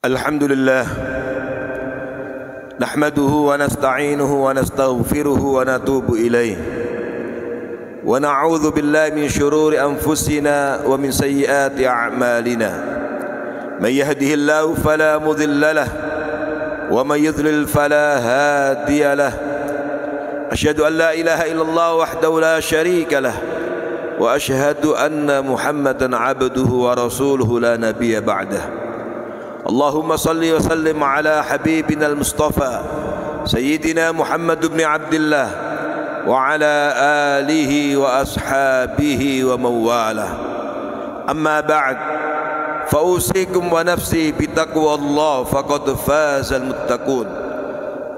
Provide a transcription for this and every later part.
Alhamdulillah nahmaduhu wa nasta'inuhu wa nastaghfiruhu wa natubu ilaih wa na'udzu billahi min syururi anfusina wa min sayyiati a'malina may yahdihillahu fala mudilla lahu wa may yudlil fala hadiya lahu asyhadu an la ilaha illallah wahdahu la syarika lahu wa asyhadu anna Muhammadan 'abduhu wa rasuluhu la nabiyya ba'dahu. Allahumma salli wa sallim ala habibina al-Mustafa Sayyidina Muhammad ibn Abdullah wa ala alihi wa ashabihi wa mawalah. Amma ba'd, fa usikum wa nafsi bi taqwallah faqad faza al-muttaqun.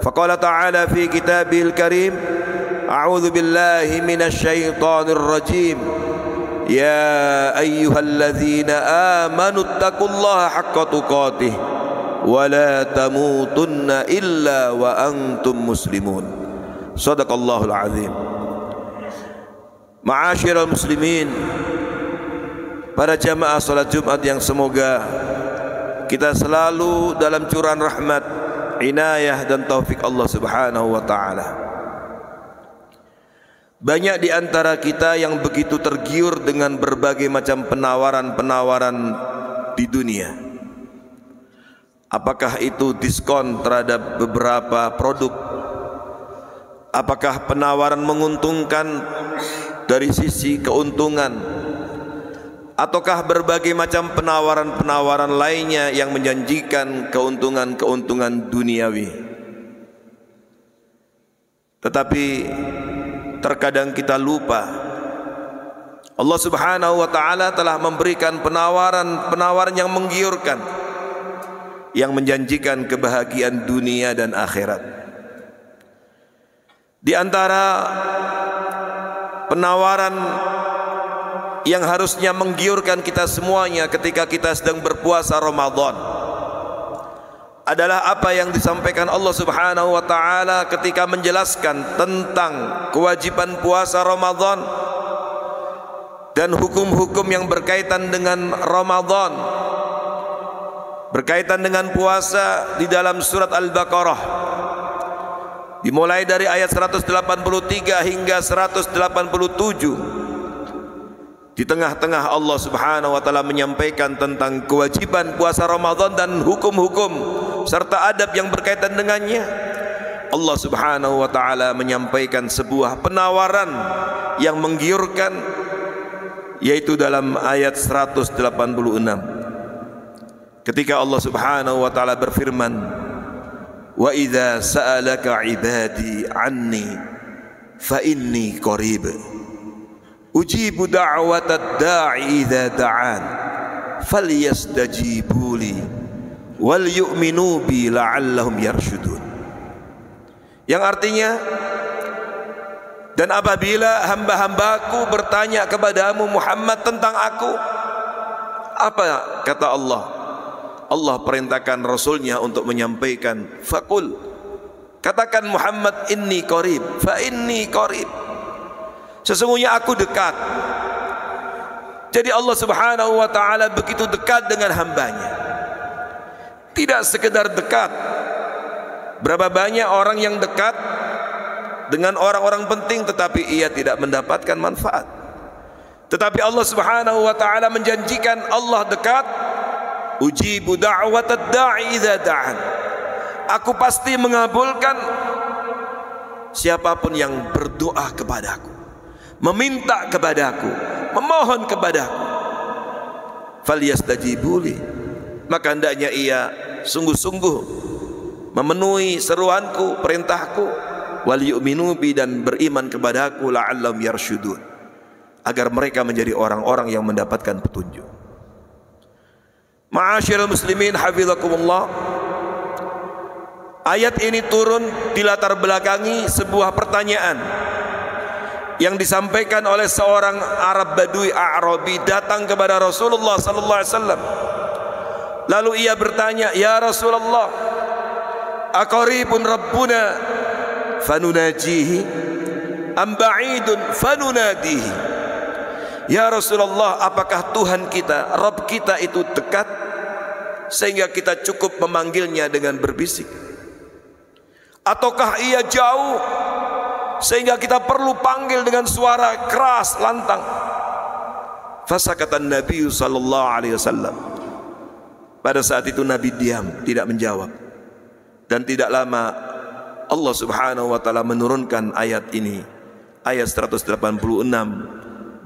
Faqala ta'ala fi kitabihil karim, a'udzu billahi minasy syaithanir rajim. Ya ayyuhalladzina amanu taqullaha haqqa tuqatih wa la tamutunna illa wa antum muslimun. Shadaqallahul azim. Ma'asyiral muslimin, para jamaah salat Jumat yang semoga kita selalu dalam curahan rahmat, inayah dan taufik Allah Subhanahu wa taala. Banyak di antara kita yang begitu tergiur dengan berbagai macam penawaran-penawaran di dunia. Apakah itu diskon terhadap beberapa produk? Apakah penawaran menguntungkan dari sisi keuntungan? Ataukah berbagai macam penawaran-penawaran lainnya yang menjanjikan keuntungan-keuntungan duniawi? Tetapi terkadang kita lupa Allah Subhanahu wa taala telah memberikan penawaran yang menggiurkan, yang menjanjikan kebahagiaan dunia dan akhirat. Di antara penawaran yang harusnya menggiurkan kita semuanya ketika kita sedang berpuasa Ramadan adalah apa yang disampaikan Allah Subhanahu wa taala ketika menjelaskan tentang kewajiban puasa Ramadan dan hukum-hukum yang berkaitan dengan Ramadan, berkaitan dengan puasa di dalam surat Al-Baqarah, dimulai dari ayat 183 hingga 187. Di tengah-tengah Allah Subhanahu wa taala menyampaikan tentang kewajiban puasa Ramadan dan hukum-hukum serta adab yang berkaitan dengannya. Allah Subhanahu wa taala menyampaikan sebuah penawaran yang menggiurkan, yaitu dalam ayat 186. Ketika Allah Subhanahu wa taala berfirman, "Wa idza sa'alaka 'ibadi 'anni fa inni qarib. Ujibu da'watad da'i idza da'an falyastajibu li wal yu'minu bi la'allahum yarshudun." Yang artinya, dan apabila hamba-hambaku bertanya kepadamu Muhammad tentang aku, apa kata Allah? Allah perintahkan Rasulnya untuk menyampaikan, faqul, katakan Muhammad, inni qarib, fa inni qarib, sesungguhnya aku dekat. Jadi Allah Subhanahu wa taala begitu dekat dengan hambanya. Tidak sekedar dekat. Berapa banyak orang yang dekat dengan orang-orang penting tetapi ia tidak mendapatkan manfaat. Tetapi Allah Subhanahu wa taala menjanjikan Allah dekat. Ujibu da'watad da'i idza da'an. Aku pasti mengabulkan siapapun yang berdoa kepadaku, meminta kepadaku, memohon kepadaku. Falyastajibuli, maka hendaknya ia sungguh-sungguh memenuhi seruanku, perintahku. Wal yu'minu bi, dan beriman kepadaku, la'allahum yarshudun, agar mereka menjadi orang-orang yang mendapatkan petunjuk. Ma'asyiral muslimin hafizakumullah, ayat ini turun dilatar belakangi sebuah pertanyaan yang disampaikan oleh seorang Arab Badui A'rabi datang kepada Rasulullah sallallahu alaihi wasallam. Lalu ia bertanya, "Ya Rasulullah, aqaribun rabbuna fanunajihi am ba'idun fanunadihi?" Ya Rasulullah, apakah Tuhan kita, Rabb kita itu dekat sehingga kita cukup memanggilnya dengan berbisik? Ataukah ia jauh sehingga kita perlu panggil dengan suara keras lantang? Fasakata Nabi sallallahu alaihi wasallam. Pada saat itu Nabi diam, tidak menjawab. Dan tidak lama Allah Subhanahu wa taala menurunkan ayat ini, ayat 186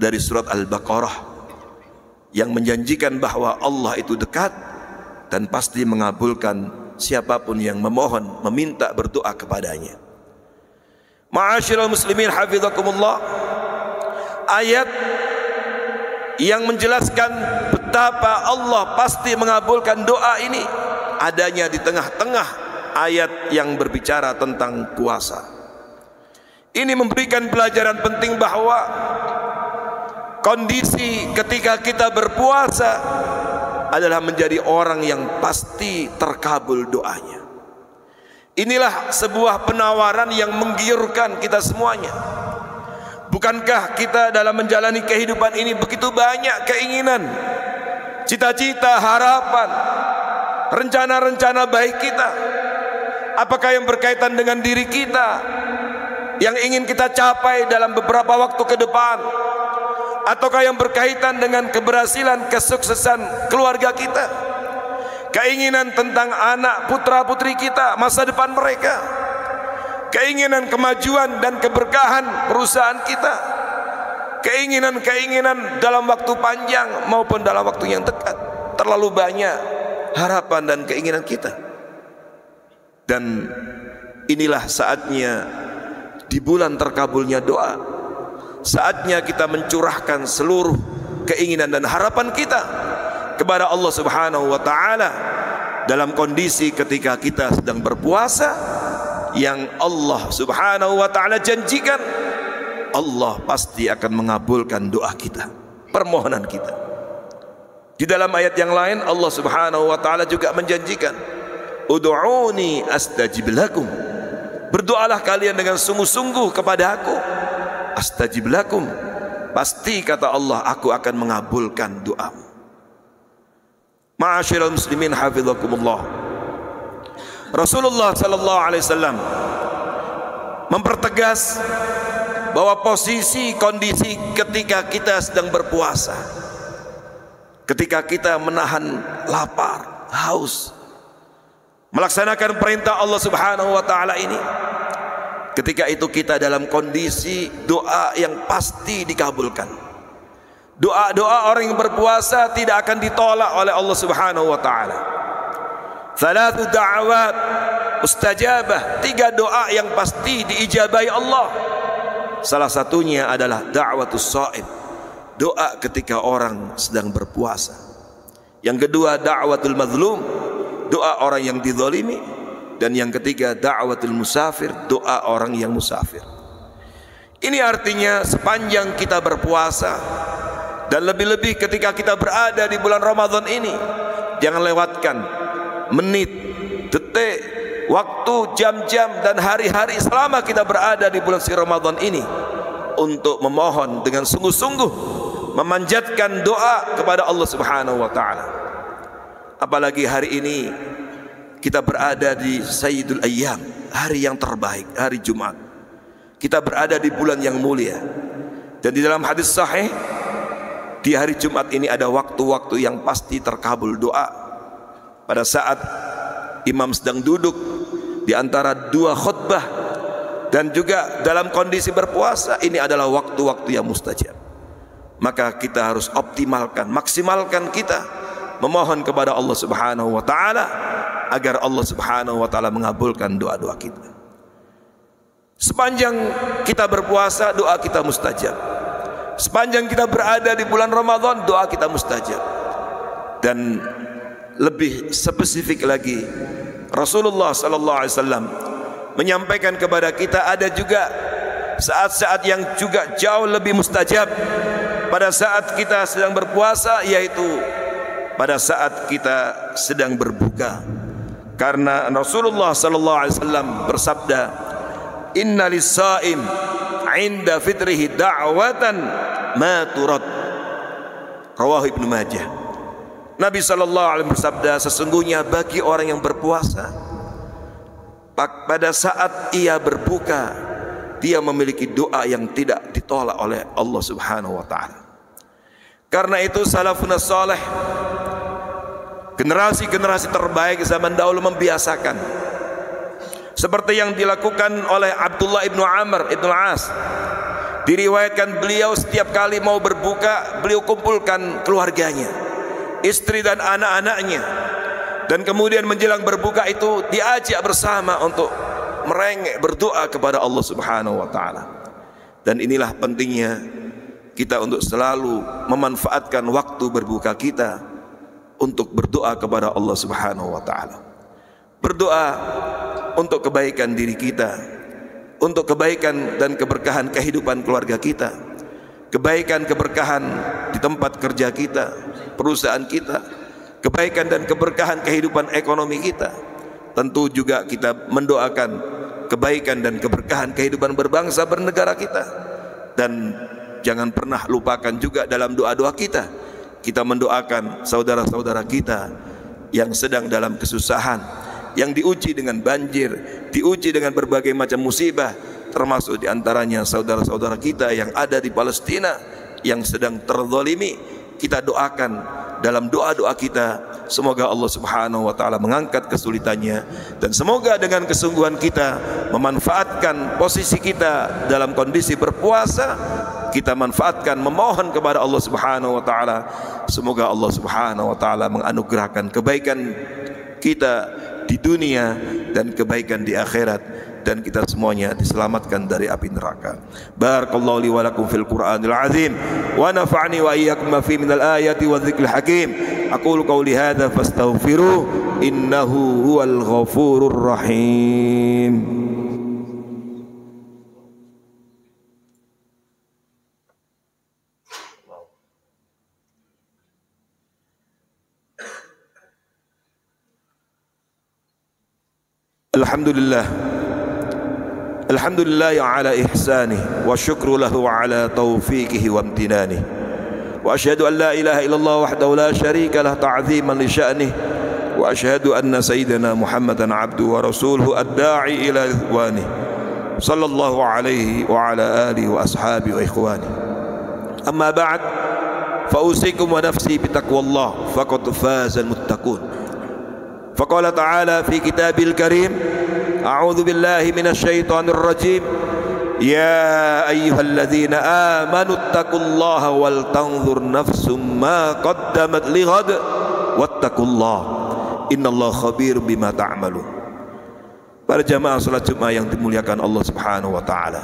dari surat Al-Baqarah, yang menjanjikan bahwa Allah itu dekat dan pasti mengabulkan siapapun yang memohon, meminta, berdoa kepadanya. Ma'asyiral muslimin hafizakumullah, ayat yang menjelaskan betapa Allah pasti mengabulkan doa ini adanya di tengah-tengah ayat yang berbicara tentang puasa. Ini memberikan pelajaran penting bahwa kondisi ketika kita berpuasa adalah menjadi orang yang pasti terkabul doanya. Inilah sebuah penawaran yang menggiurkan kita semuanya. Bukankah kita dalam menjalani kehidupan ini begitu banyak keinginan, cita-cita, harapan, rencana-rencana baik kita? Apakah yang berkaitan dengan diri kita yang ingin kita capai dalam beberapa waktu ke depan? Ataukah yang berkaitan dengan keberhasilan, kesuksesan keluarga kita? Keinginan tentang anak putra putri kita, masa depan mereka? Keinginan kemajuan dan keberkahan perusahaan kita? Keinginan-keinginan dalam waktu panjang maupun dalam waktu yang dekat? Terlalu banyak harapan dan keinginan kita. Dan inilah saatnya di bulan terkabulnya doa, saatnya kita mencurahkan seluruh keinginan dan harapan kita kepada Allah Subhanahu wa taala dalam kondisi ketika kita sedang berpuasa, yang Allah Subhanahu wa taala janjikan Allah pasti akan mengabulkan doa kita, permohonan kita. Di dalam ayat yang lain Allah Subhanahu wa taala juga menjanjikan, ud'uni astajib lakum. Berdoalah kalian dengan sungguh-sungguh kepada aku, astajib lakum. Pasti kata Allah, aku akan mengabulkan doamu. Ma'asyiral muslimin hafizakumullah. Rasulullah sallallahu alaihi wasallam mempertegas bahwa posisi kondisi ketika kita sedang berpuasa, ketika kita menahan lapar, haus, melaksanakan perintah Allah Subhanahu wa taala ini, ketika itu kita dalam kondisi doa yang pasti dikabulkan. Doa-doa orang yang berpuasa tidak akan ditolak oleh Allah Subhanahu wa taala. Thalathu da'awat mustajabah, 3 doa yang pasti diijabahi Allah. Salah satunya adalah da'watus shaim, doa ketika orang sedang berpuasa. Yang kedua da'watul mazlum, doa orang yang dizalimi. Dan yang ketiga da'watul musafir, doa orang yang musafir. Ini artinya sepanjang kita berpuasa, dan lebih-lebih ketika kita berada di bulan Ramadan ini, jangan lewatkan menit, detik, waktu, jam-jam dan hari-hari selama kita berada di bulan suci Ramadan ini untuk memohon dengan sungguh-sungguh, memanjatkan doa kepada Allah Subhanahu wa taala. Apalagi hari ini kita berada di Sayyidul Ayyam, hari yang terbaik, hari Jumat. Kita berada di bulan yang mulia. Dan di dalam hadis sahih, di hari Jumat ini ada waktu-waktu yang pasti terkabul doa. Pada saat imam sedang duduk di antara 2 khutbah dan juga dalam kondisi berpuasa, ini adalah waktu-waktu yang mustajab. Maka kita harus optimalkan, maksimalkan kita memohon kepada Allah Subhanahu wa taala agar Allah Subhanahu wa taala mengabulkan doa-doa kita. Sepanjang kita berpuasa, doa kita mustajab. Sepanjang kita berada di bulan Ramadan, doa kita mustajab. Dan lebih spesifik lagi, Rasulullah sallallahu alaihi wasallam menyampaikan kepada kita ada juga saat-saat yang juga jauh lebih mustajab pada saat kita sedang berpuasa, yaitu pada saat kita sedang berbuka. Karena Rasulullah sallallahu alaihi wasallam bersabda, "Inna lis-shaim 'inda fitrihi da'watan ma turad." Rawahu Ibnu Majah. Nabi sallallahu alaihi wasallam bersabda, sesungguhnya bagi orang yang berpuasa, pada saat ia berbuka, dia memiliki doa yang tidak ditolak oleh Allah Subhanahu wa taala. Karena itu salafun salih, generasi-generasi terbaik zaman dahulu membiasakan seperti yang dilakukan oleh Abdullah ibnu Amr ibnu As. Diriwayatkan beliau setiap kali mau berbuka, beliau kumpulkan keluarganya, istri dan anak-anaknya, dan kemudian menjelang berbuka itu diajak bersama untuk merengek berdoa kepada Allah Subhanahu wa taala. Dan inilah pentingnya kita untuk selalu memanfaatkan waktu berbuka kita untuk berdoa kepada Allah Subhanahu wa taala. Berdoa untuk kebaikan diri kita, untuk kebaikan dan keberkahan kehidupan keluarga kita, kebaikan keberkahan di tempat kerja kita, perusahaan kita, kebaikan dan keberkahan kehidupan ekonomi kita. Tentu juga kita mendoakan kebaikan dan keberkahan kehidupan berbangsa bernegara kita. Dan jangan pernah lupakan juga dalam doa-doa kita, kita mendoakan saudara-saudara kita yang sedang dalam kesusahan, yang diuji dengan banjir, diuji dengan berbagai macam musibah, termasuk diantaranya saudara-saudara kita yang ada di Palestina yang sedang terzalimi. Kita doakan dalam doa-doa kita, semoga Allah Subhanahu wa taala mengangkat kesulitannya, dan semoga dengan kesungguhan kita memanfaatkan posisi kita dalam kondisi berpuasa, kita manfaatkan memohon kepada Allah Subhanahu wa taala, semoga Allah Subhanahu wa taala menganugerahkan kebaikan kita di dunia dan kebaikan di akhirat, dan kita semuanya diselamatkan dari api neraka. Barakallahu li wa lakum fil Qur'anil azim wa nafa'ni wa iyyakum ma fi minal ayati wa dzikril hakim. Aqulu qawli hadza fastaghfiru innahu huwal ghafurur rahim. Alhamdulillah, alhamdulillah ala ihsanih wa syukru lahu ala taufiqihi wa amtinanih, wa asyhadu an la ilaha illallah wahdahu la syarika lah ta'ziman li sya'nih, wa asyhadu anna sayyidina Muhammadan abduhu wa rasuluhu ad-da'i ila ridwanih, sallallahu alaihi wa ala alihi wa ashabihi wa ikhwani. Amma ba'd, fa usikum wa nafsi bi taqwallah faqad fazal muttaqun. Faqala ta'ala fi kitabil karim, a'udzu billahi minasy syaithanir rajim, ya ayyuhalladzina amanu taqullaha wal tanzur nafsum ma qaddamat lighad wattaqullaha innallaha khabirum bima ta'malun. Para jamaah salat Jumat yang dimuliakan Allah Subhanahu wa taala,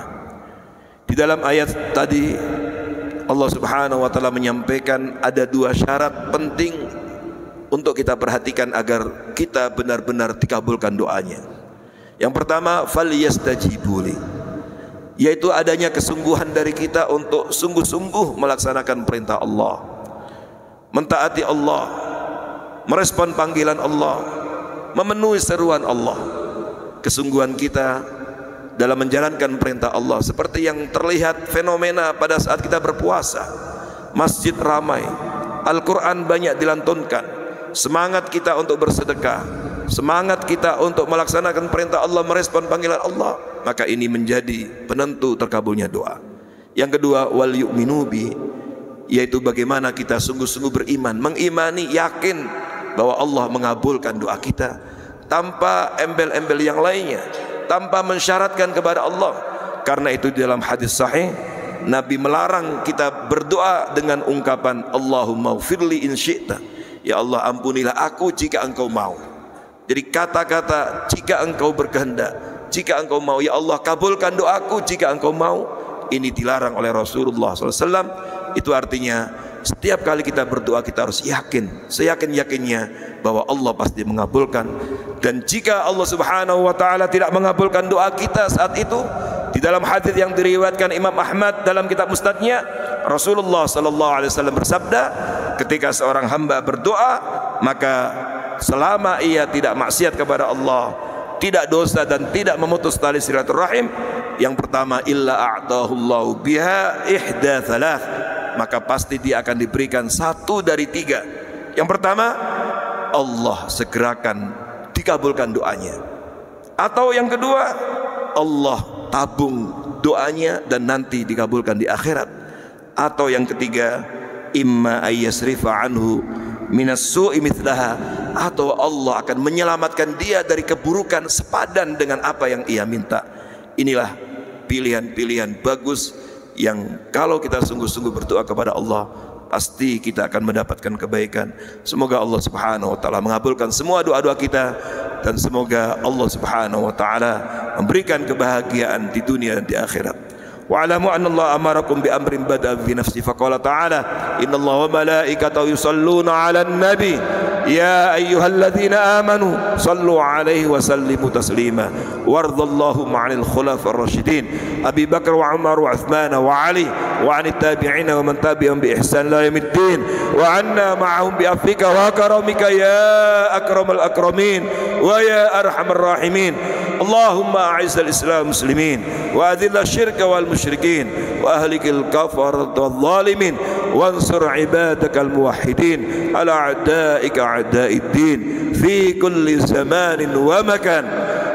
di dalam ayat tadi Allah Subhanahu wa taala menyampaikan ada dua syarat penting untuk kita perhatikan agar kita benar-benar dikabulkan doanya. Yang pertama, falyastajibuli, yaitu adanya kesungguhan dari kita untuk sungguh-sungguh melaksanakan perintah Allah, mentaati Allah, merespon panggilan Allah, memenuhi seruan Allah. Kesungguhan kita dalam menjalankan perintah Allah, seperti yang terlihat fenomena pada saat kita berpuasa. Masjid ramai, Al-Quran banyak dilantunkan, semangat kita untuk bersedekah, semangat kita untuk melaksanakan perintah Allah, merespon panggilan Allah, maka ini menjadi penentu terkabulnya doa. Yang kedua, wal yu'minu bi, yaitu bagaimana kita sungguh-sungguh beriman, mengimani, yakin bahwa Allah mengabulkan doa kita tanpa embel-embel yang lainnya, tanpa mensyaratkan kepada Allah. Karena itu di dalam hadis sahih, Nabi melarang kita berdoa dengan ungkapan Allahumma ghfirli in syi'ta, ya Allah ampunilah aku jika engkau mau. Jadi kata-kata jika engkau berkehendak, jika engkau mau, ya Allah kabulkan doaku jika engkau mau, ini dilarang oleh Rasulullah SAW. Itu artinya setiap kali kita berdoa kita harus yakin, seyakin-yakinnya bahwa Allah pasti mengabulkan. Dan jika Allah Subhanahu wa taala tidak mengabulkan doa kita saat itu, di dalam hadis yang diriwayatkan Imam Ahmad dalam kitab Musnadnya, Rasulullah sallallahu alaihi wasallam bersabda, ketika seorang hamba berdoa, maka selama ia tidak maksiat kepada Allah, tidak dosa dan tidak memutus tali silaturahim, yang pertama illa a'tahullahu biha ihda thalath, maka pasti dia akan diberikan satu dari tiga Yang pertama, Allah segerakan dikabulkan doanya. Atau yang kedua, Allah tabung doanya dan nanti dikabulkan di akhirat. Atau yang ketiga, imma ayyasrifa anhu minas su'i mithlaha, atau Allah akan menyelamatkan dia dari keburukan sepadan dengan apa yang ia minta. Inilah pilihan-pilihan bagus yang kalau kita sungguh-sungguh berdoa kepada Allah, pasti kita akan mendapatkan kebaikan. Semoga Allah Subhanahu wa taala mengabulkan semua doa-doa kita, dan semoga Allah Subhanahu wa taala memberikan kebahagiaan di dunia dan di akhirat. Wa'lamu anna Allah amarakum bi amrin bada'a fi nafsi faqala ta'ala innallaha wa malaikatahu yusalluna 'alan nabi ya ayyuhalladzina amanu sallu 'alaihi wa sallimu taslima wardallahu 'anil khulafa'ir rasyidin Abi Bakar wa Umar wa Uthman wa Ali wa 'anit tabi'in wa man tabi'ahum bi ihsan ila yaumiddin wa 'anna ma'ahum bi afika wa karamika ya akramal akramin wa ya arhamar rahimin. Allahumma a'izzal islam muslimin wa adhillal syirka wal musyrikin wa ahlikil kafarat wal zalimin wansur ibadakal muwahhidin ala a'daika a'daiddin fi kulli zamanin wa makan.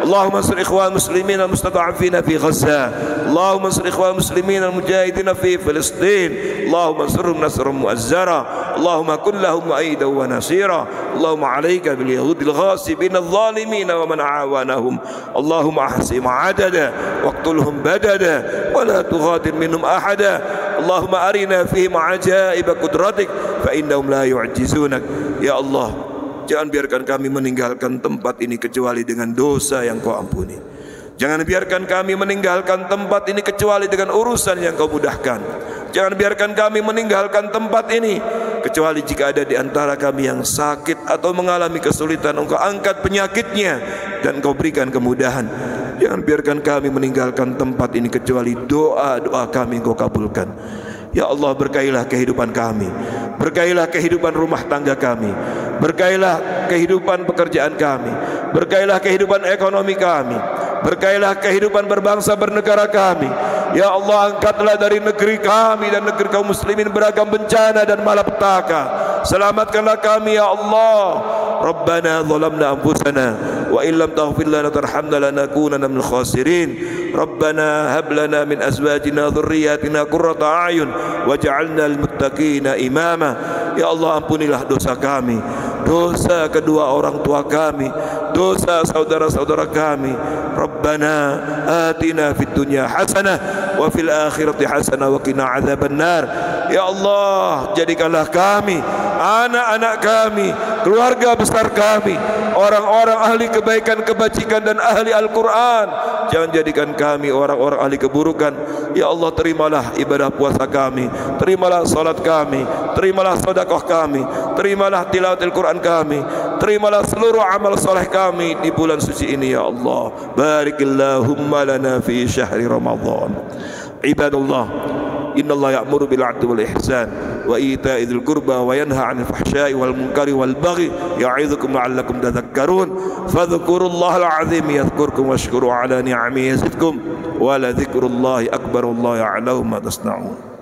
Allahumma ansur ikhwan muslimin al-mustada'afina fi Gaza. Allahumma ansur ikhwan muslimin al-mujahidin fi Filistin. Allahumma ansurhum nasran mu'azzara. Allahumma kun lahum aidan wa nasira. Allahumma 'alaika bil yahudil ghasibin adh-dhalimin wa man 'awanahum. Allahumma ahsim 'adada waqtulhum badada wa la tughadir minhum ahada. Allahumma arina fihim 'ajaib qudratik fa innahum la yu'jizunak. Ya Allah, jangan biarkan kami meninggalkan tempat ini kecuali dengan dosa yang Kau ampuni. Jangan biarkan kami meninggalkan tempat ini kecuali dengan urusan yang Kau mudahkan. Jangan biarkan kami meninggalkan tempat ini kecuali jika ada di antara kami yang sakit atau mengalami kesulitan, Engkau angkat penyakitnya dan Kau berikan kemudahan. Jangan biarkan kami meninggalkan tempat ini kecuali doa-doa kami Kau kabulkan. Ya Allah, berkailah kehidupan kami, berkailah kehidupan rumah tangga kami, berkailah kehidupan pekerjaan kami, berkailah kehidupan ekonomi kami, berkailah kehidupan berbangsa bernegara kami. Ya Allah, angkatlah dari negeri kami dan negeri kaum muslimin beragam bencana dan malapetaka. Selamatkanlah kami ya Allah. Rabbana zalamna anfusana wa illam taghfir lana tarhamna lanakunanna minal khasirin. Rabbana hab lana min azwajina dhurriyyatina qurrata a'yun waj'alna lil muttaqina imama. Ya Allah, ampunilah dosa kami, dosa kedua orang tua kami, dosa saudara-saudara kami. Rabbana atina fid dunya hasanah wa fil akhirati hasanah wa qina adzabannar. Ya Allah, jadikanlah kami, anak-anak kami, keluarga besar kami, orang-orang ahli kebaikan, kebajikan dan ahli Al-Quran. Jangan jadikan kami orang-orang ahli keburukan. Ya Allah, terimalah ibadah puasa kami, terimalah salat kami, terimalah sedekah kami, terimalah tilawat Al-Quran kami, terimalah seluruh amal soleh kami di bulan suci ini ya Allah. Barikillahumma lana fi syahri Ramadan. Ibadallah, innallaha ya'muru bil 'adli wal ihsan wa ita'i dzil qurba wa yanha 'anil fahsya'i wal munkari wal baghi ya'idzukum la'allakum tadhakkarun. Fadhkurullahal 'azim yadhkurkum washkuru 'ala ni'amihi yazidkum wa la dzikrullahi akbar wallahu ya'lamu ma tasna'un.